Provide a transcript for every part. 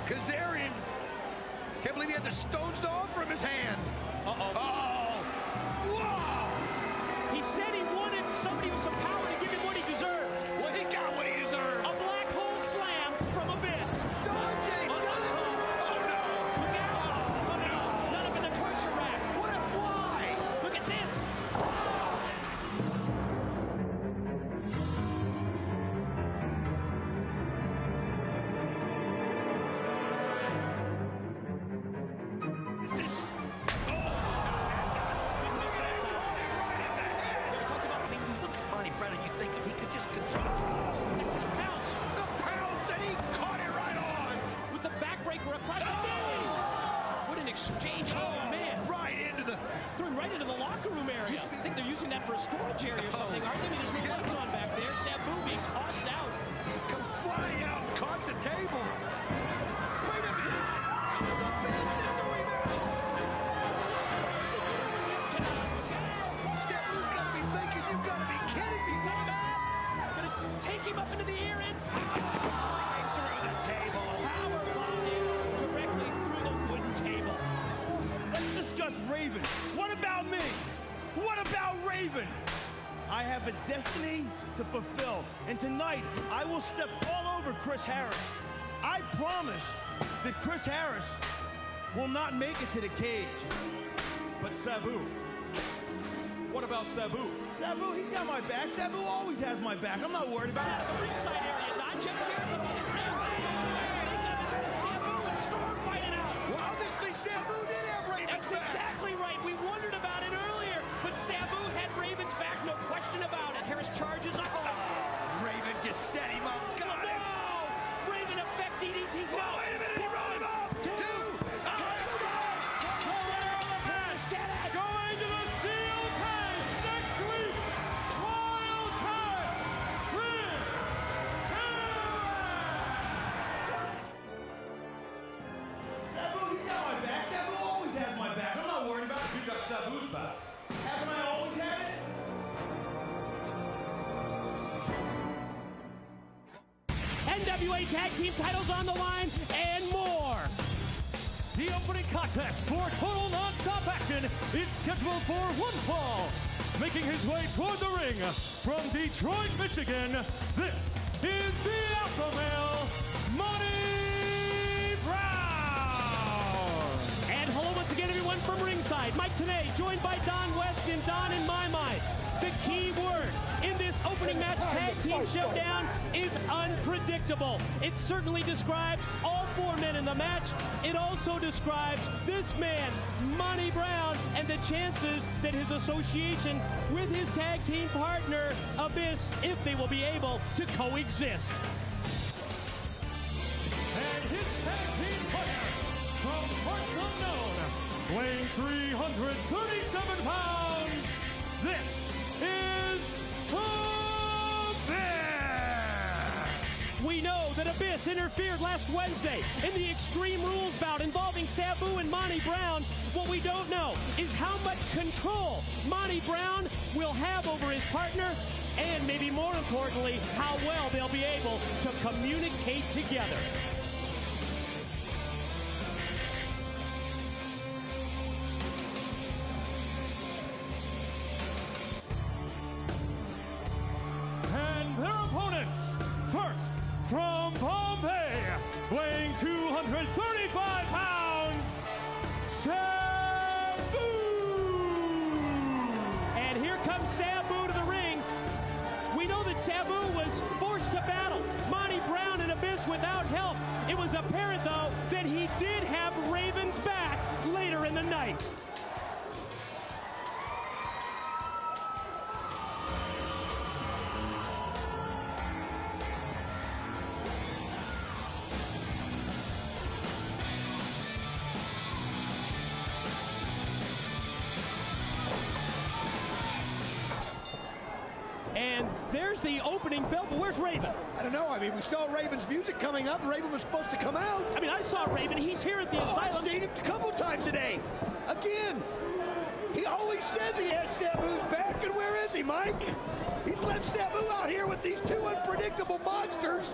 Kazarian. Can't believe he had the stones to offer him his hand. Uh-oh. Oh. Whoa. He said he wanted somebody with some power to give him what he deserved. Well, he got what he deserved. A black hole slam from Abyss. Dodging. Oh, no. Look out. Oh, no. Not up in the torture rack. Why? Look at this. Is this... Monty Brown, you think if he could just control It's the pounce. the pounds, and he caught it right on. With the backbreaker across the knee. What an exchange. Oh, man. Right into the... Threw him right into the locker room area. I think they're using that for a storage area or something, aren't they? I mean, there's no lights on back there. Sabu being tossed out. Come flying out and caught the table. Wait a minute. How was the best in 3 minutes? Sabu's got to be thinking, you've got to be kidding me. He's coming back. Gonna take him up into the air and Right through the table. power bombing directly through the wooden table. Let's discuss Raven. What about me? What about Raven? I have a destiny to fulfill, and tonight I will step all over Chris Harris. I promise that Chris Harris will not make it to the cage. But Sabu, what about Sabu? Sabu, he's got my back. Sabu always has my back. I'm not worried about Out of the ringside area, Don Jim chairs up on the ring. That's the only thing I can think of is Sabu and Storm fighting out. Well, obviously Sabu did have Raven's That's back. exactly right. We wondered about it earlier, but Sabu had Raven's back, no question about it. Harris charges up. Raven just set him up. Got him. No! Raven effect DDT. No! Oh, wait a minute. He rolled him up. Two. Going to the steel cage next week. Wild Card, Chris Harris. Sabu, he's got my back. Sabu always has my back. I'm not worried about it. You've got Sabu's back. Haven't I always had it? NWA Tag Team titles on the line and more. The opening contest for total non-stop action is scheduled for one fall. Making his way toward the ring from Detroit, Michigan, this is the Alpha Male, Monty Brown. And hello once again, everyone, from ringside. Mike Tenay, joined by Don West and Don in my mind. The key word in this opening match tag team showdown is unpredictable. It certainly describes all 4 men in the match. It also describes this man, Monty Brown, and the chances that his association with his tag team partner, Abyss, if they will be able to coexist. And his tag team partner from parts unknown, weighing 337 pounds, this is Abyss! We know that Abyss interfered last Wednesday in the Extreme Rules bout involving Sabu and Monty Brown. What we don't know is how much control Monty Brown will have over his partner, and maybe more importantly, how well they'll be able to communicate together. And their opponents, first from Bombay, weighing 235 pounds, Sabu! And here comes Sabu to the ring. We know that Sabu was forced to battle Monty Brown and Abyss without help. It was apparent, though, that he did have Raven's back later in the night. And there's the opening bell, but where's Raven? I don't know. I mean, we saw Raven's music coming up. Raven was supposed to come out. I mean, I saw Raven. He's here at the I've asylum. seen him a couple times today. Again, he always says he has Sabu's back, and where is he, Mike? He's left Sabu out here with these two unpredictable monsters.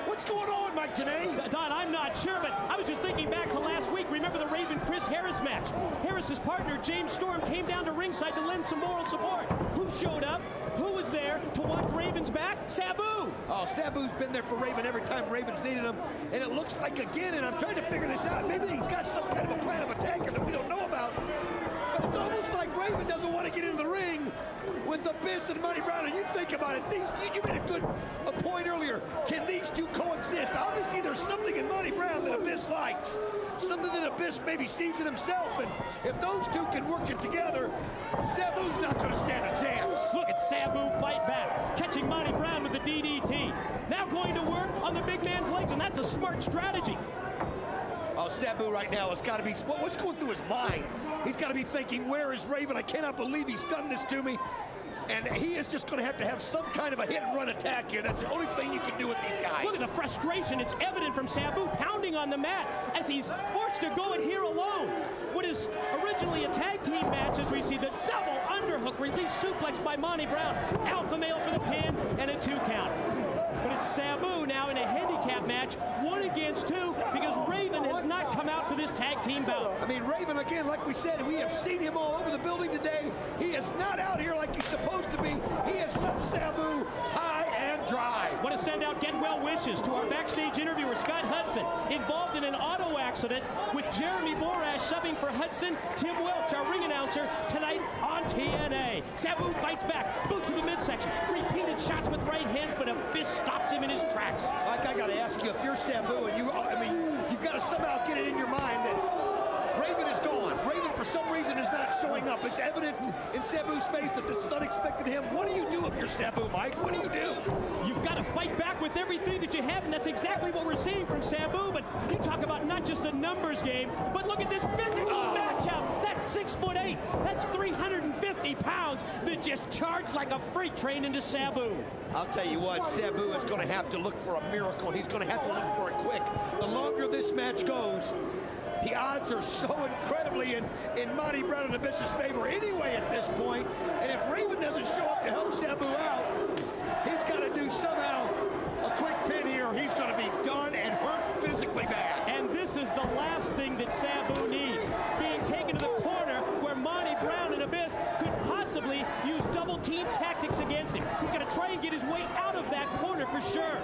What's What's going on, Mike, today? Don, I'm not sure, but I was just thinking back to last week. Remember the Raven-Chris Harris match? Harris's partner, James Storm, came down to ringside to lend some moral support. Who showed up? Who was there to watch Raven's back? Sabu! Oh, Sabu's been there for Raven every time Raven's needed him. And it looks like, again, and I'm trying to figure this out, maybe he's got some kind of a plan of attack here that we don't know about. But it's almost like Raven doesn't want to get into the ring with Abyss and Monty Brown. And you think about it, you made a point earlier. Can these two coexist? Obviously, there's something in Monty Brown that Abyss likes. Something that Abyss maybe sees in himself. And if those two can work it together, Sabu's not going to stand a chance. Look at Sabu fight back, catching Monty Brown with the DDT. Now going to work on the big man's legs, and that's a smart strategy. Oh, Sabu right now has got to be, what's going through his mind? He's got to be thinking, where is Raven? I cannot believe he's done this to me. And he is just going to have some kind of a hit-and-run attack here. That's the only thing you can do with these guys. Look at the frustration. It's evident from Sabu pounding on the mat as he's forced to go in here alone. What is originally a tag team match as we see the double underhook release suplex by Monty Brown. Alpha male for the pin and a 2 count. But it's Sabu now in a handicap match, 1 against 2, because Raven has not come out for this tag team bout. I mean, Raven, again, like we said, we have seen him all over the building today. He is not out here like he's supposed to be. He has left Sabu high and dry. Want to send out get well wishes to our backstage interviewer, Scott Hudson, involved in an auto accident with Jeremy Borash subbing for Hudson. Tim Welch, our ring announcer, tonight on TNA. Sabu fights back, boot to the midsection, repeated shots with right hands, but Abyss stops him in his tracks. Mike, I got to ask you, if you're Sabu, and you've got to somehow get it in your mind that Raven is gone. Raven, for some reason, is not showing up. It's evident in Sabu's face that this is unexpected to him. What do you do if you're Sabu, Mike? What do you do? You've got to fight back with everything that you have, and that's exactly what we're seeing from Sabu. But you talk about not just a numbers game, but look at this physical matchup. That's 6'8". That's 350 pounds that just charged like a freight train into Sabu. I'll tell you what, Sabu is going to have to look for a miracle. He's going to have to look for it quick. The longer this match goes, the odds are so incredibly in Monty Brown and Abyss's favor anyway at this point. And if Raven doesn't show up to help Sabu out, he's got to do somehow a quick pin here, or he's going to be done and hurt physically bad. And this is the last thing that Sabu needs. Being taken to the corner where Monty Brown and Abyss could possibly use double team tactics against him. He's going to try and get his way out of that corner for sure.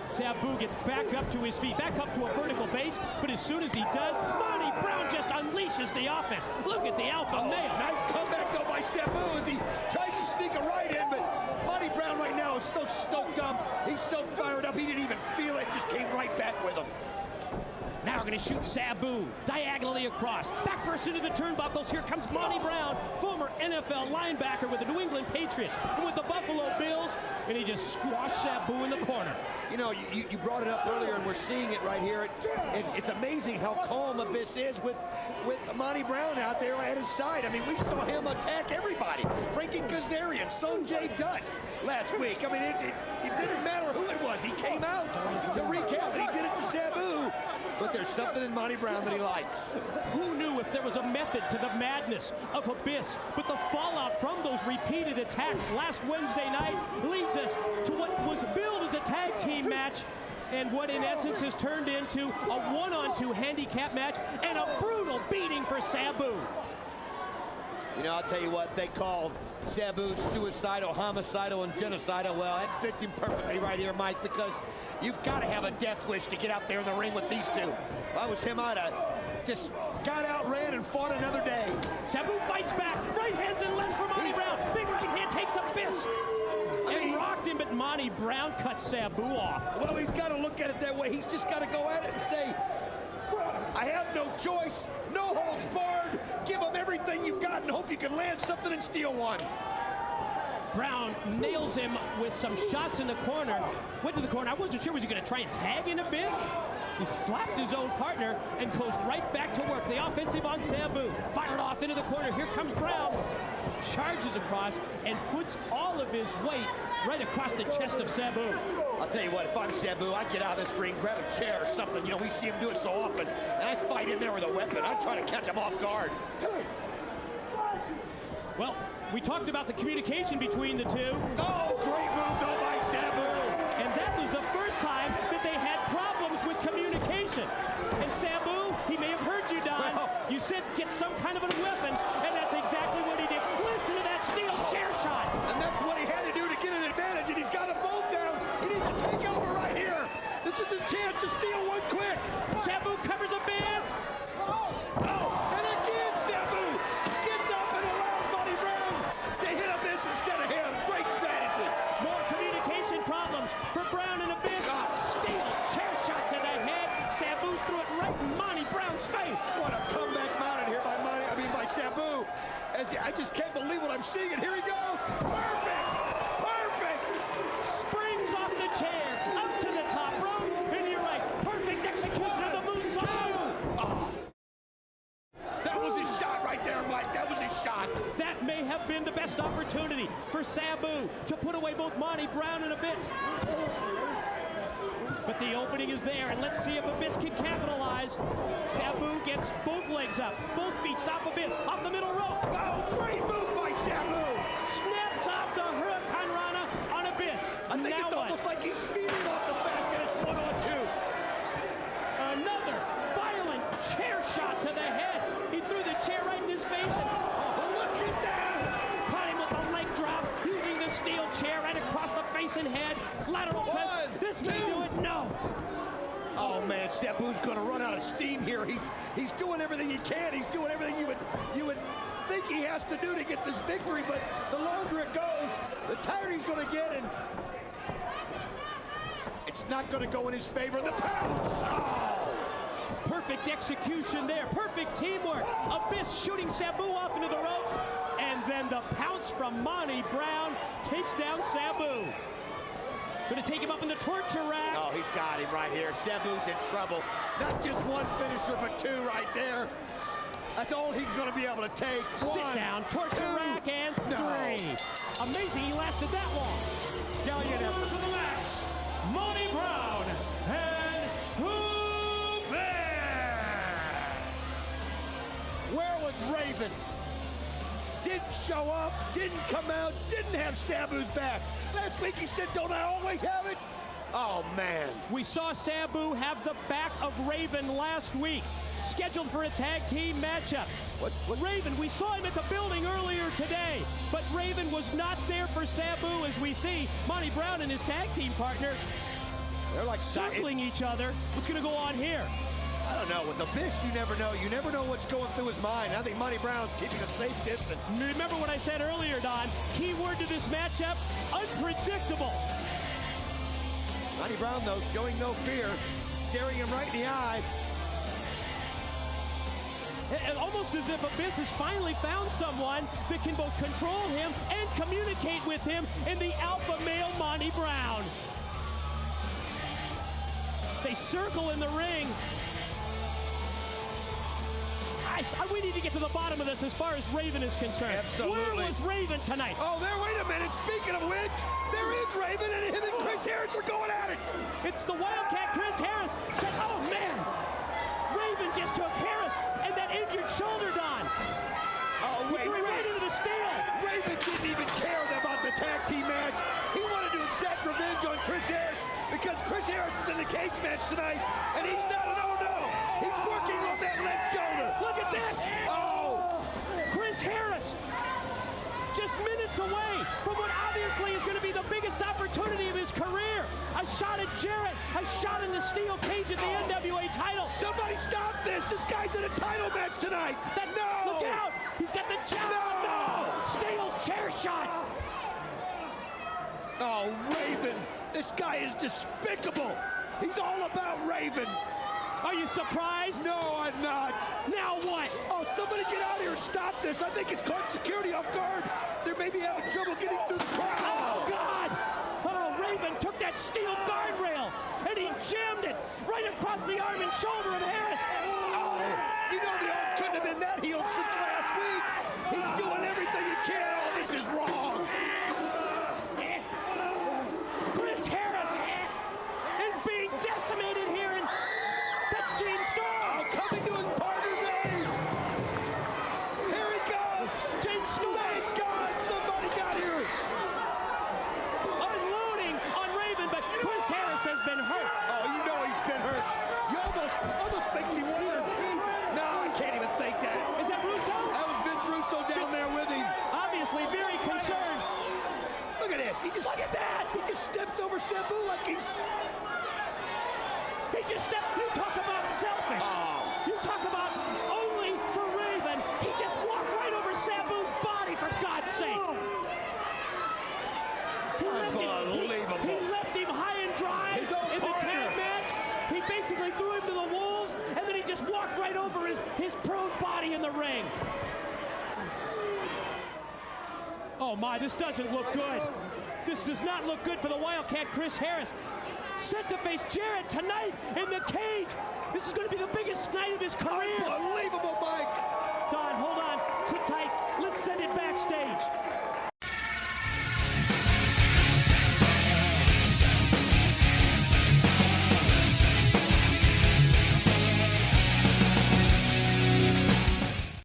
Sabu gets back up to his feet, back up to a vertical base, but as soon as he does, Monty Brown just unleashes the offense. Look at the alpha male. Nice comeback, though, by Sabu as he tries to sneak a right in, but Monty Brown right now is so stoked up. He's so fired up, he didn't even feel it, just came right back with him. Now we're going to shoot Sabu diagonally across. Back first into the turnbuckles. Here comes Monty Brown, former NFL linebacker with the New England Patriots and with the Buffalo Bills, and he just squashed Sabu in the corner. You know, you brought it up earlier, and we're seeing it right here. It's amazing how calm Abyss is with Monty Brown out there at his side. I mean, we saw him attack everybody. Frankie Kazarian, Sonjay Dutt last week. I mean, it didn't matter who it was. He came out to recap, and he did it to Sabu. But there's something in Monty Brown that he likes. Who knew if there was a method to the madness of Abyss? But the fallout from those repeated attacks last Wednesday night leads us to what was billed as a tag team match and what in essence has turned into a 1-on-2 handicap match and a brutal beating for Sabu. You know, I'll tell you what, they call Sabu suicidal, homicidal, and genocidal. Well, that fits him perfectly right here, Mike, because you've got to have a death wish to get out there in the ring with these two. If I was him, I'd have just got out, ran, and fought another day. Sabu fights back. Right hands and left for Monty Brown. Big right hand takes Abyss. And rocked him, but Monty Brown cuts Sabu off. Well, he's got to look at it that way. He's just got to go at it and say, I have no choice. No holds barred. Give him everything you've got and hope you can land something and steal one. Brown nails him with some shots in the corner. Went to the corner. I wasn't sure, was he going to try and tag in Abyss? He slapped his own partner and goes right back to work. The offensive on Sabu. Fired off into the corner. Here comes Brown. Charges across and puts all of his weight right across the chest of Sabu. I'll tell you what, if I'm Sabu, I get out of this ring, grab a chair or something. You know, we see him do it so often. And I fight in there with a weapon. I try to catch him off guard. Well, we talked about the communication between the two. Oh, great move though by Sabu. And that was the first position. And Sabu, he may have heard you, Don. You said get some kind of a weapon, and that's exactly what he did. Listen to that steel chair shot. And that's what he had to do to get an advantage, and he's got them both down. He needs to take over right here. This is his chance to steal one quick. Sabu covers Abyss. Oh, and again Sabu gets up and allows Monty Brown to hit Abyss instead of him. Great strategy. More communication problems for Brown and Abyss. Steel chair shot to the head. Sabu threw it right in Monty Brown's face. What a comeback mounted here by Sabu. I just can't believe what I'm seeing, and here he goes. Perfect! Perfect! Springs off the chair, up to the top rope, and you're right. Perfect execution of the moonsault. Oh. That was his shot right there, Mike. That was his shot. That may have been the best opportunity for Sabu to put away both Monty Brown and Abyss. But the opening is there, and let's see if Abyss can capitalize. Sabu gets both legs up, both feet stop Abyss, off the middle rope. Oh, great move by Sabu. Snaps off the Hurricane Rana on Abyss. I think now it's almost like he's feeding off the fact that it's 1-on-2. Another violent chair shot to the head. He threw the chair right in his face. And, look at that. caught him with a leg drop, using the steel chair right across the face and head. Lateral press. This may do it. No. Oh man, Sabu's going to run out of steam here. He's doing everything he can. He's doing everything you would think he has to do to get this victory. But the longer it goes, the tighter he's going to get, and it's not going to go in his favor. The pounce. Oh. Perfect execution there. Perfect teamwork. Abyss shooting Sabu off into the ropes, and then the pounce from Monty Brown takes down Sabu. Going to take him up in the torture rack. Oh, he's got him right here. Sabu's in trouble. Not just one finisher, but two right there. That's all he's going to be able to take. Sit down, torture rack, and three. Amazing he lasted that long. Gallion effort. For the match, Monty Brown and Where was Raven? Didn't show up, didn't come out, didn't have Sabu's back. Last week he said, don't I always have it? Oh, man. We saw Sabu have the back of Raven last week, scheduled for a tag team matchup. What? Raven, we saw him at the building earlier today, but Raven was not there for Sabu, as we see Monty Brown and his tag team partner. They're like circling each other. What's going to go on here? I don't know. With Abyss, you never know. You never know what's going through his mind. I think Monty Brown's keeping a safe distance. Remember what I said earlier, Don. Key word to this matchup, unpredictable. Monty Brown, though, showing no fear, staring him right in the eye. Almost as if Abyss has finally found someone that can both control him and communicate with him in the alpha male Monty Brown. They circle in the ring. We need to get to the bottom of this as far as Raven is concerned. Absolutely. Where was Raven tonight? Oh, wait a minute. Speaking of which, there is Raven, and him and Chris Harris are going at it. It's the Wildcat Chris Harris. Said, oh, man. Raven just took Harris and that injured shoulder, Don. Oh, wait. He threw right into the steel. Raven didn't even care about the tag team match. He wanted to exact revenge on Chris Harris because Chris Harris is in the cage match tonight, and he's not an oh-no. He's working on that left shoulder. Look at this. Oh. Chris Harris just minutes away from what obviously is going to be the biggest opportunity of his career. A shot at Jarrett, a shot in the steel cage at the NWA title. Somebody stop this. This guy's in a title match tonight. No. Look out. He's got the jump. No. Steel chair shot. Oh, Raven. This guy is despicable. He's all about Raven. Are you surprised? No, I'm not. Now what? Oh, somebody get out here and stop this. I think it's caught security off guard. They're maybe having trouble getting through the crowd. Oh, God. Oh, Raven took that steel guardrail and he jammed it right across the arm and shoulder of Harris. Oh, you know the arm couldn't have been that healed since last week. He's doing everything he can. Oh, this is wrong. Chris Harris is being decimated here, and that's James Storm. Oh, coming to his partner's aid. Here he goes. James Storm. Thank God obviously very concerned. Look at this. Look at that. He just steps over Sabu like he's... He just stepped. You talk about selfish. You talk about only for Raven. He just walked right over Sabu's body, for God's sake. He left him high and dry in the tag match. He basically threw him to the wolves, and then he just walked right over his prone body in the ring. Oh my, this doesn't look good. This does not look good for the Wildcat, Chris Harris. Set to face Jarrett tonight in the cage. This is going to be the biggest night of his career. Unbelievable, Mike. Don, hold on. Sit tight. Let's send it backstage.